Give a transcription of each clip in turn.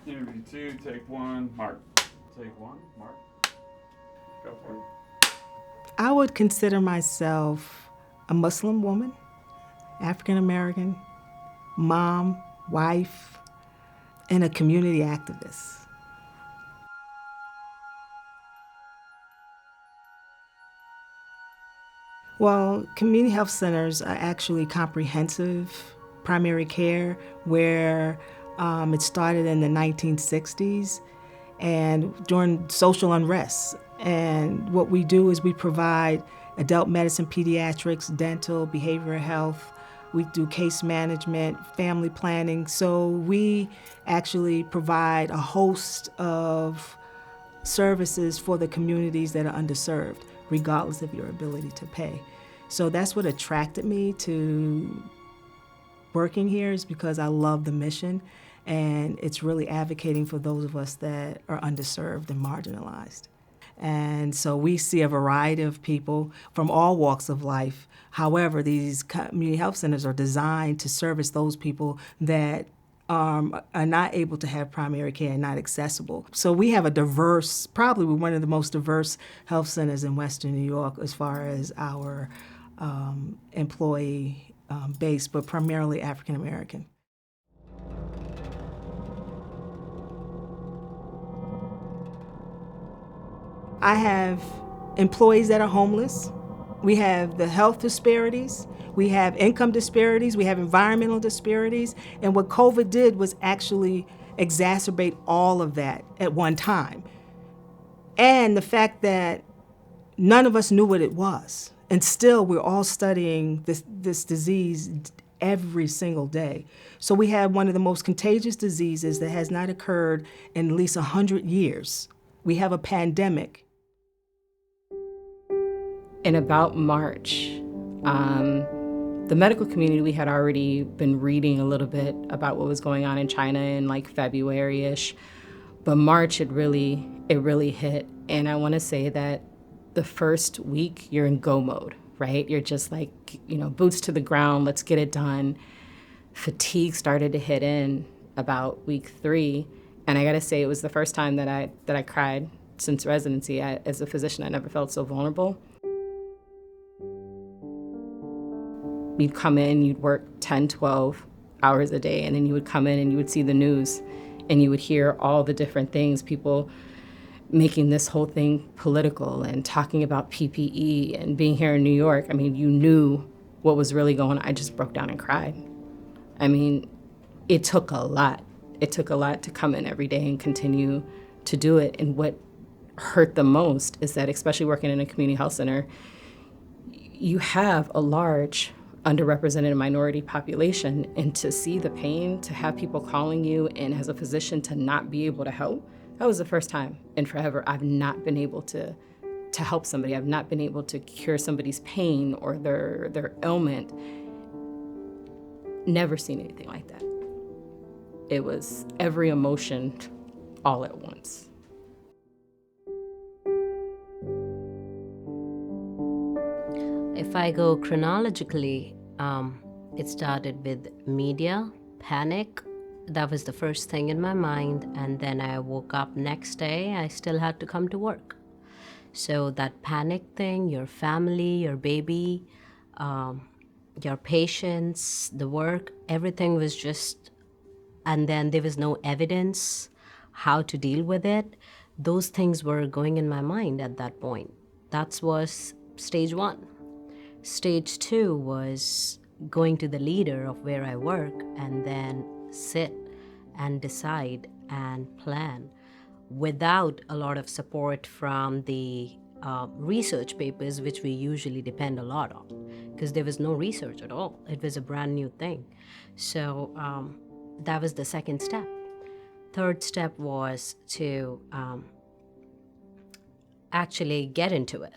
Interview 2, take 1, mark. Take 1, mark. Go for it. I would consider myself a Muslim woman, African American, mom, wife, and a community activist. Well, community health centers are actually comprehensive primary care where it started in the 1960s and during social unrest. And what we do is we provide adult medicine, pediatrics, dental, behavioral health. We do case management, family planning. So we actually provide a host of services for the communities that are underserved, regardless of your ability to pay. So that's what attracted me to working here, is because I love the mission, and it's really advocating for those of us that are underserved and marginalized. And so we see a variety of people from all walks of life. However, these community health centers are designed to service those people that are not able to have primary care and not accessible. So we have a diverse, probably one of the most diverse health centers in Western New York as far as our employee base, but primarily African American. I have employees that are homeless. We have the health disparities. We have income disparities. We have environmental disparities. And what COVID did was actually exacerbate all of that at one time. And the fact that none of us knew what it was. And still, we're all studying this disease every single day. So we have one of the most contagious diseases that has not occurred in at least 100 years. We have a pandemic. In about March, the medical community, we had already been reading a little bit about what was going on in China in like February-ish. But March, it really hit. And I want to say that the first week, you're in go mode, right? You're just like, boots to the ground, let's get it done. Fatigue started to hit in about week 3. And I got to say, it was the first time that I cried since residency. As a physician, I never felt so vulnerable. You'd come in, you'd work 10, 12 hours a day, and then you would come in and you would see the news and you would hear all the different things, people making this whole thing political and talking about PPE and being here in New York. I mean, you knew what was really going on. I just broke down and cried. I mean, it took a lot. It took a lot to come in every day and continue to do it. And what hurt the most is that, especially working in a community health center, you have a large underrepresented minority population, and to see the pain, to have people calling you, and as a physician to not be able to help, that was the first time in forever I've not been able to help somebody. I've not been able to cure somebody's pain or their ailment. Never seen anything like that. It was every emotion all at once. If I go chronologically, it started with media, panic. That was the first thing in my mind. And then I woke up next day, I still had to come to work. So that panic thing, your family, your baby, your patients, the work, everything was just, and then there was no evidence how to deal with it. Those things were going in my mind at that point. That was stage 1. Stage 2 was going to the leader of where I work and then sit and decide and plan without a lot of support from the research papers, which we usually depend a lot on, because there was no research at all. It was a brand new thing. So that was the second step. Third step was to actually get into it.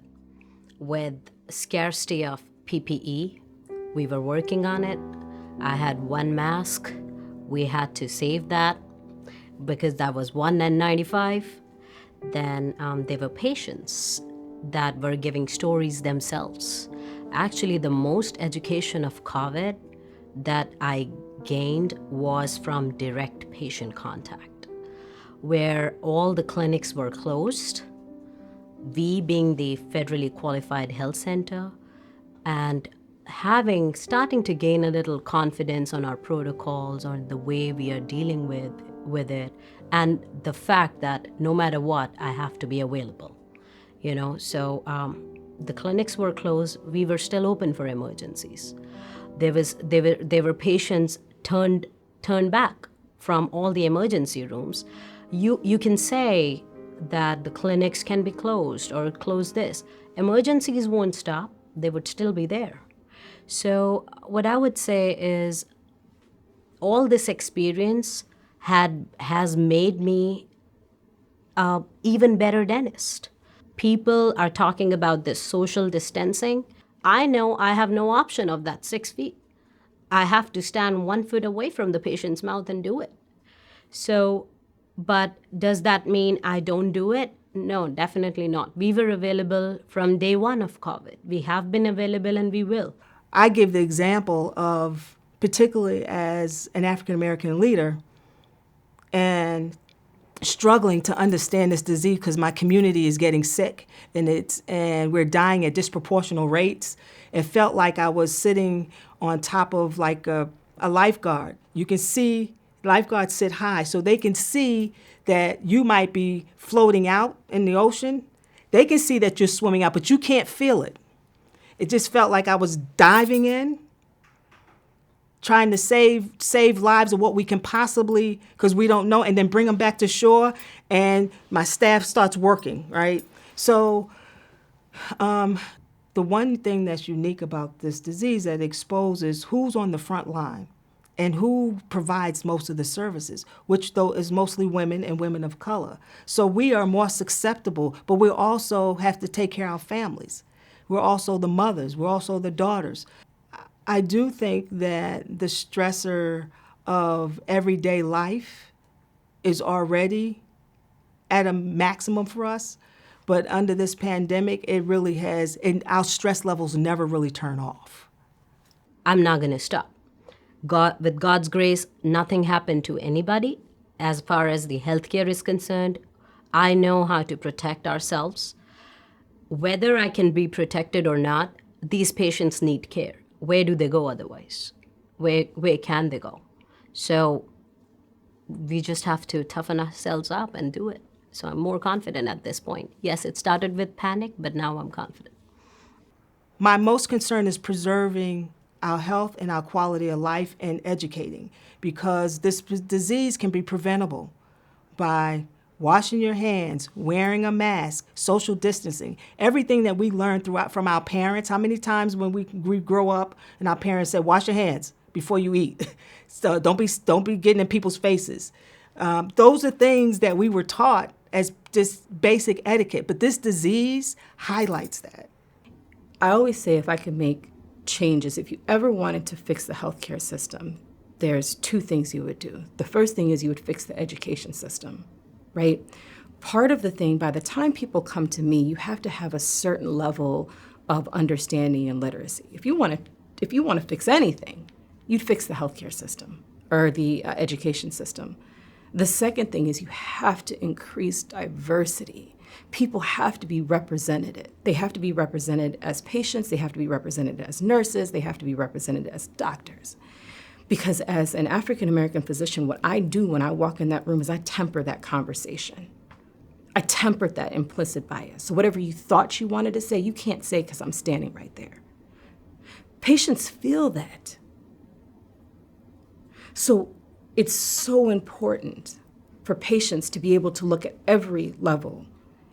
With scarcity of PPE, we were working on it. I had one mask. We had to save that because that was one N95. Then there were patients that were giving stories themselves. Actually, the most education of COVID that I gained was from direct patient contact. where all the clinics were closed, we being the federally qualified health center, and starting to gain a little confidence on our protocols, on the way we are dealing with it, and the fact that no matter what, I have to be available. So the clinics were closed. We were still open for emergencies. There were patients turned back from all the emergency rooms. You can say that the clinics can be closed or close this. Emergencies won't stop. They would still be there. So what I would say is all this experience has made me an even better dentist. People are talking about this social distancing. I know I have no option of that 6 feet. I have to stand 1 foot away from the patient's mouth and do it. So, but does that mean I don't do it? No, definitely not. We were available from day one of COVID. We have been available and we will. I give the example of, particularly as an African American leader, and struggling to understand this disease because my community is getting sick and we're dying at disproportional rates. It felt like I was sitting on top of like a lifeguard. You can see lifeguards sit high, so they can see that you might be floating out in the ocean. They can see that you're swimming out, but you can't feel it. It just felt like I was diving in, trying to save lives of what we can possibly, because we don't know, and then bring them back to shore, and my staff starts working, right? So the one thing that's unique about this disease that exposes who's on the front line and who provides most of the services, which though is mostly women and women of color. So we are more susceptible, but we also have to take care of our families. We're also the mothers, we're also the daughters. I do think that the stressor of everyday life is already at a maximum for us, but under this pandemic, it really has, and our stress levels never really turn off. I'm not going to stop. With God's grace, nothing happened to anybody. As far as the healthcare is concerned, I know how to protect ourselves. Whether I can be protected or not, these patients need care. Where do they go otherwise? Where can they go? So we just have to toughen ourselves up and do it. So I'm more confident at this point. Yes, it started with panic, but now I'm confident. My most concern is preserving our health and our quality of life and educating, because this disease can be preventable by washing your hands, wearing a mask, social distancing, everything that we learned from our parents. How many times when we grow up and our parents said, wash your hands before you eat. So don't be getting in people's faces. Those are things that we were taught as just basic etiquette, but this disease highlights that. I always say if I could make changes, if you ever wanted to fix the healthcare system, there's two things you would do. The first thing is you would fix the education system, right? Part of the thing, by the time people come to me, you have to have a certain level of understanding and literacy. If you want to fix anything, you'd fix the healthcare system or the education system. The second thing is you have to increase diversity. People have to be represented. They have to be represented as patients. They have to be represented as nurses. They have to be represented as doctors. Because as an African-American physician, what I do when I walk in that room is I temper that conversation. I tempered that implicit bias. So whatever you thought you wanted to say, you can't say because I'm standing right there. Patients feel that. So it's so important for patients to be able to look at every level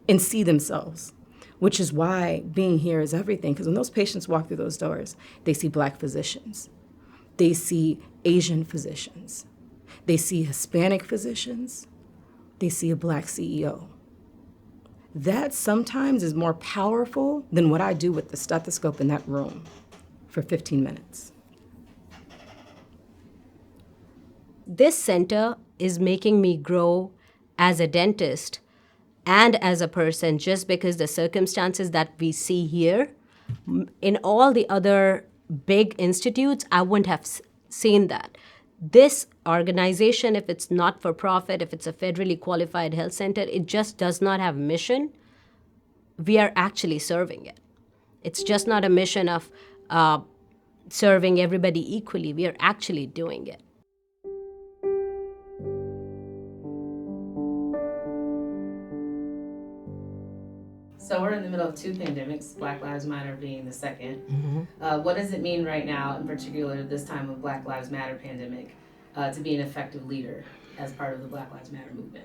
and see themselves, which is why being here is everything. Because when those patients walk through those doors, they see Black physicians. They see Asian physicians. They see Hispanic physicians. They see a Black CEO. That sometimes is more powerful than what I do with the stethoscope in that room for 15 minutes. This center is making me grow as a dentist and as a person, just because the circumstances that we see here, in all the other big institutes, I wouldn't have seen that. This organization, if it's not for profit, if it's a federally qualified health center, it just does not have mission. We are actually serving it. It's just not a mission of serving everybody equally. We are actually doing it. So we're in the middle of two pandemics, Black Lives Matter being the second. What does it mean right now, in particular this time of Black Lives Matter pandemic, to be an effective leader as part of the Black Lives Matter movement?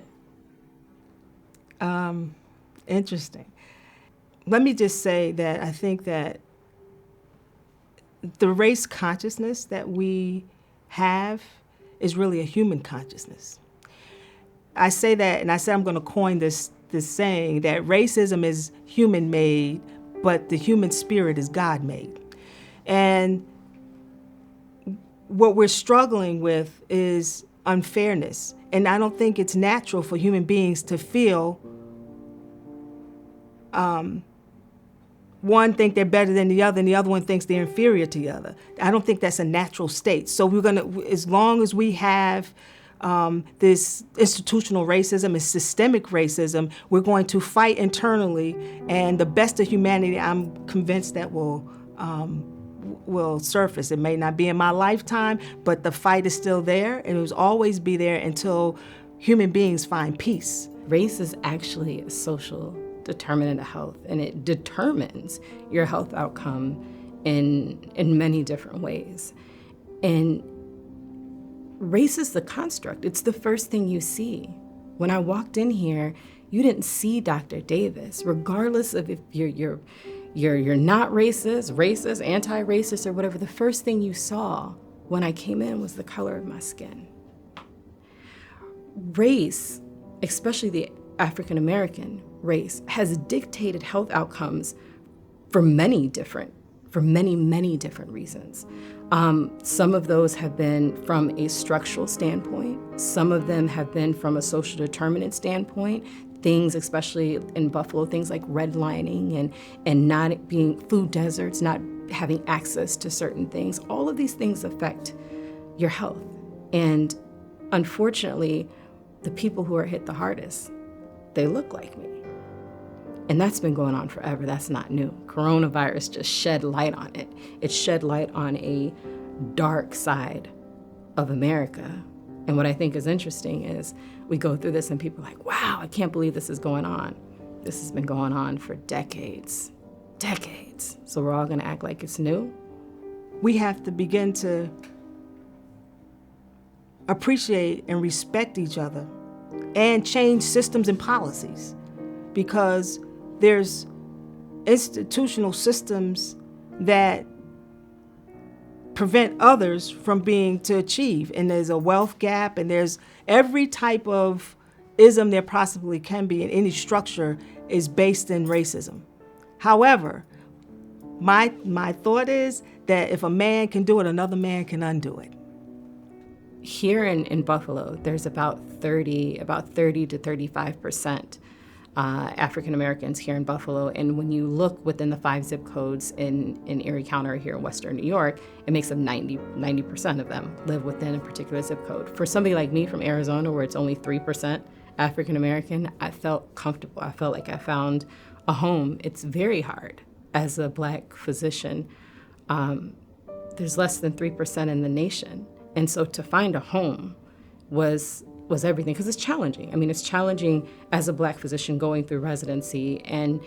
Interesting. Let me just say that I think that the race consciousness that we have is really a human consciousness. I say that, and I say I'm going to coin this saying that racism is human-made, but the human spirit is God-made. And what we're struggling with is unfairness. And I don't think it's natural for human beings to feel one think they're better than the other, and the other one thinks they're inferior to the other. I don't think that's a natural state. So we're gonna, as long as we have this institutional racism and systemic racism, we're going to fight internally, and the best of humanity, I'm convinced that will surface. It may not be in my lifetime, but the fight is still there, and it will always be there until human beings find peace. Race is actually a social determinant of health, and it determines your health outcome in many different ways. And race is the construct. It's the first thing you see. When I walked in here, you didn't see Dr. Davis, regardless of if you're not racist, anti-racist, or whatever. The first thing you saw when I came in was the color of my skin. Race, especially the African American race, has dictated health outcomes for many, many different reasons. Some of those have been from a structural standpoint. Some of them have been from a social determinant standpoint. Things, especially in Buffalo, things like redlining and not being food deserts, not having access to certain things. All of these things affect your health. And unfortunately, the people who are hit the hardest, they look like me. And that's been going on forever. That's not new. Coronavirus just shed light on it. It shed light on a dark side of America. And what I think is interesting is we go through this and people are like, wow, I can't believe this is going on. This has been going on for decades. So we're all gonna act like it's new? We have to begin to appreciate and respect each other and change systems and policies, because there's institutional systems that prevent others from being to achieve. And there's a wealth gap, and there's every type of ism there possibly can be, and any structure is based in racism. However, my thought is that if a man can do it, another man can undo it. Here in Buffalo, there's about 30 to 35% African Americans here in Buffalo. And when you look within the 5 zip codes in Erie County or here in Western New York, it makes up 90% of them live within a particular zip code. For somebody like me from Arizona, where it's only 3% African American, I felt comfortable. I felt like I found a home. It's very hard as a Black physician. There's less than 3% in the nation. And so to find a home was everything, because it's challenging. I mean, it's challenging as a Black physician going through residency and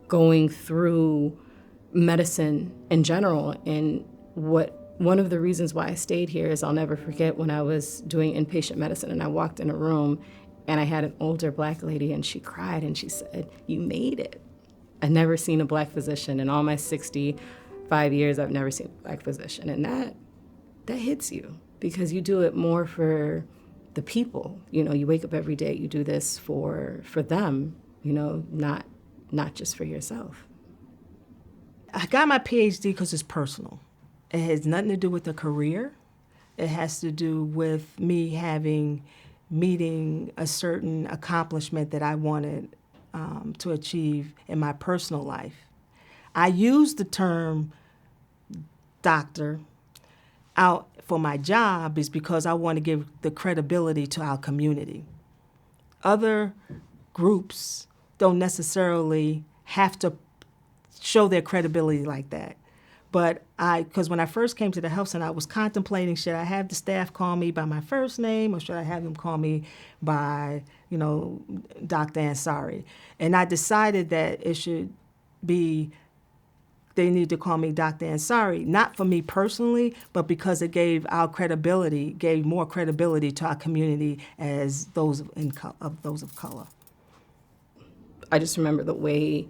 going through medicine in general. And one of the reasons why I stayed here is I'll never forget when I was doing inpatient medicine and I walked in a room and I had an older Black lady and she cried and she said, "You made it." I'd never seen a Black physician. In all my 65 years, I've never seen a Black physician. And that hits you, because you do it more for the people. You know, you wake up every day, you do this for them, you know, not just for yourself. I got my PhD because it's personal. It has nothing to do with a career. It has to do with me meeting a certain accomplishment that I wanted to achieve in my personal life. I use the term doctor out for my job is because I want to give the credibility to our community. Other groups don't necessarily have to show their credibility like that. But because when I first came to the health center, I was contemplating, should I have the staff call me by my first name or should I have them call me by, Dr. Ansari? And I decided that it should be, they need to call me Dr. Ansari, not for me personally, but because it gave more credibility to our community as those of color. I just remember the way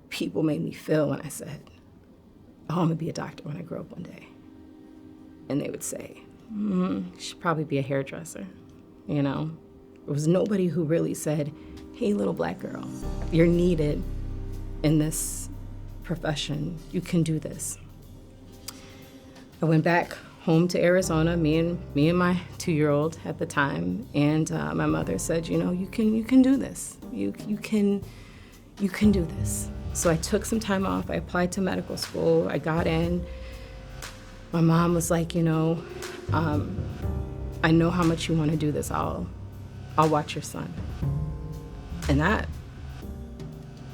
people made me feel when I said, oh, I'm gonna be a doctor when I grow up one day. And they would say, you should probably be a hairdresser, There was nobody who really said, hey, little black girl, you're needed in this profession. You can do this. I went back home to Arizona, me and my 2-year-old at the time, and my mother said, you can do this. You can do this. So I took some time off. I applied to medical school. I got in. My mom was like, I know how much you want to do this. I'll watch your son. And I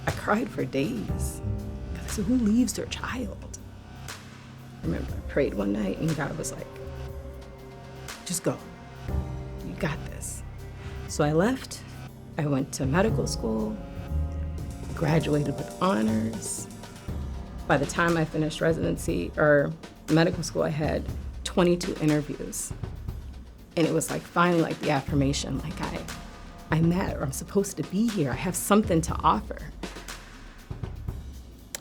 cried for days. I said, who leaves their child? I remember I prayed one night and God was like, just go. You got this. So I left. I went to medical school, graduated with honors. By the time I finished residency or medical school, I had 22 interviews. And it was like finally like the affirmation, like I matter, I'm supposed to be here, I have something to offer.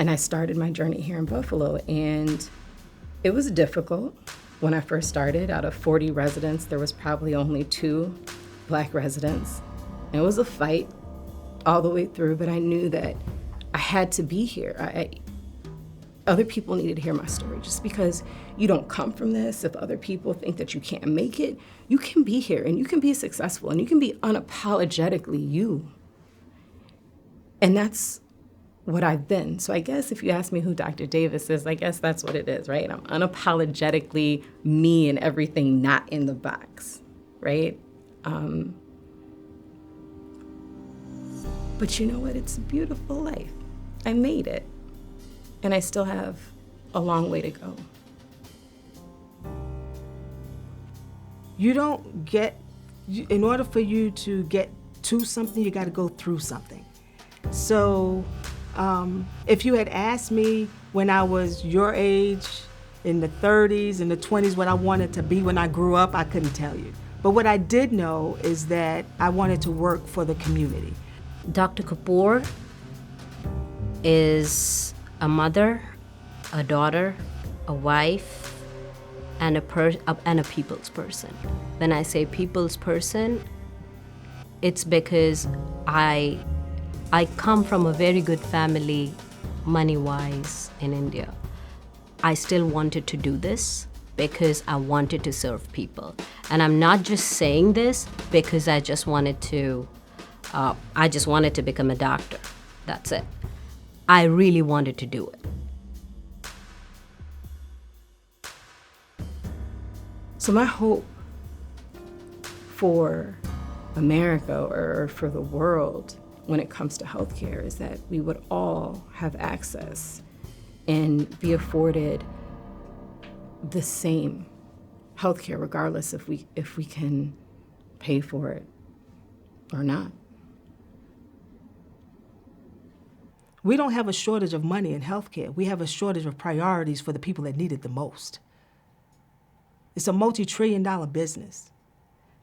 And I started my journey here in Buffalo, and it was difficult. When I first started, out of 40 residents, there was probably only 2 Black residents. And it was a fight all the way through, but I knew that I had to be here. Other people needed to hear my story. Just because you don't come from this, if other people think that you can't make it, you can be here and you can be successful and you can be unapologetically you. And that's what I've been. So I guess if you ask me who Dr. Davis is, I guess that's what it is, right? I'm unapologetically me and everything not in the box, right? But you know what? It's a beautiful life. I made it. And I still have a long way to go. In order for you to get to something, you got to go through something. So if you had asked me when I was your age, in the 30s, in the 20s, what I wanted to be when I grew up, I couldn't tell you. But what I did know is that I wanted to work for the community. Dr. Kapoor is a mother, a daughter, a wife, and a people's person. When I say people's person, it's because I come from a very good family, money-wise, in India. I still wanted to do this because I wanted to serve people. And I'm not just saying this because I just wanted to become a doctor. That's it. I really wanted to do it. So my hope for America or for the world when it comes to healthcare is that we would all have access and be afforded the same healthcare regardless if we can pay for it or not. We don't have a shortage of money in healthcare. We have a shortage of priorities for the people that need it the most. It's a multi-trillion-dollar business.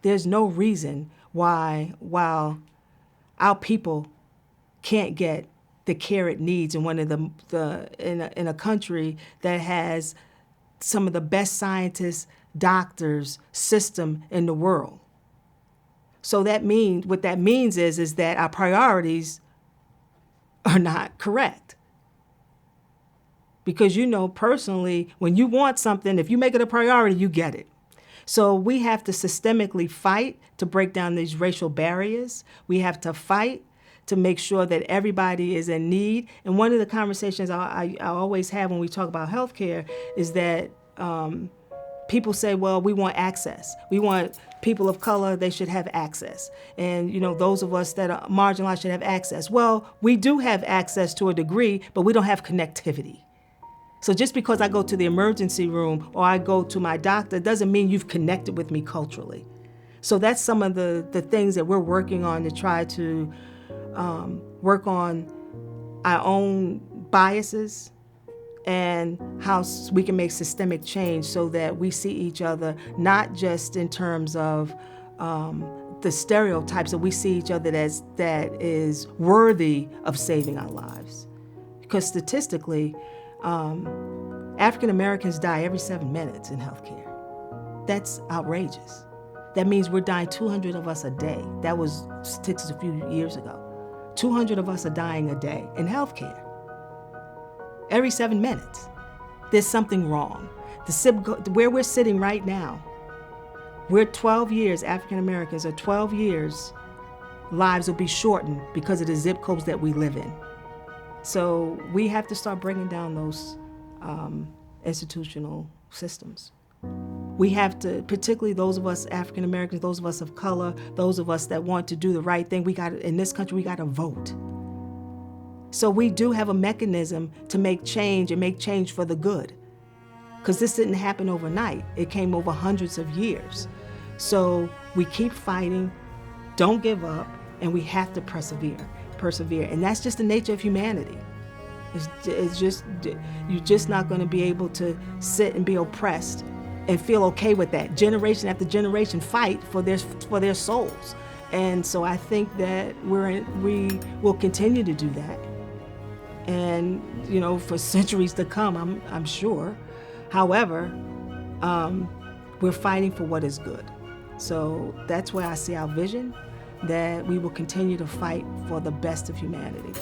There's no reason why, while our people can't get the care it needs in one of in a country that has some of the best scientists, doctors, system in the world. So what that means is that our priorities are not correct. Because personally, when you want something, if you make it a priority, you get it. So we have to systemically fight to break down these racial barriers. We have to fight to make sure that everybody is in need. And one of the conversations I always have when we talk about healthcare is that people say, well, we want access. We want people of color, they should have access. And, those of us that are marginalized should have access. Well, we do have access to a degree, but we don't have connectivity. So just because I go to the emergency room or I go to my doctor doesn't mean you've connected with me culturally. So that's some of the things that we're working on to try to work on our own biases and how we can make systemic change so that we see each other not just in terms of the stereotypes, that we see each other that is worthy of saving our lives. Because statistically, African Americans die every 7 minutes in healthcare. That's outrageous. That means we're dying 200 of us a day. That was statistics a few years ago. 200 of us are dying a day in healthcare. Every 7 minutes. There's something wrong. Where we're sitting right now, we're 12 years, African Americans are 12 years, lives will be shortened because of the zip codes that we live in. So we have to start bringing down those institutional systems. We have to, particularly those of us African Americans, those of us of color, those of us that want to do the right thing, in this country, we got to vote. So we do have a mechanism to make change and make change for the good. Because this didn't happen overnight. It came over hundreds of years. So we keep fighting, don't give up, and we have to persevere. And that's just the nature of humanity. It's just, you're just not going to be able to sit and be oppressed and feel okay with that. Generation after generation fight for their souls. And so I think that we will continue to do that. And, for centuries to come, I'm sure. However, we're fighting for what is good. So that's where I see our vision, that we will continue to fight for the best of humanity.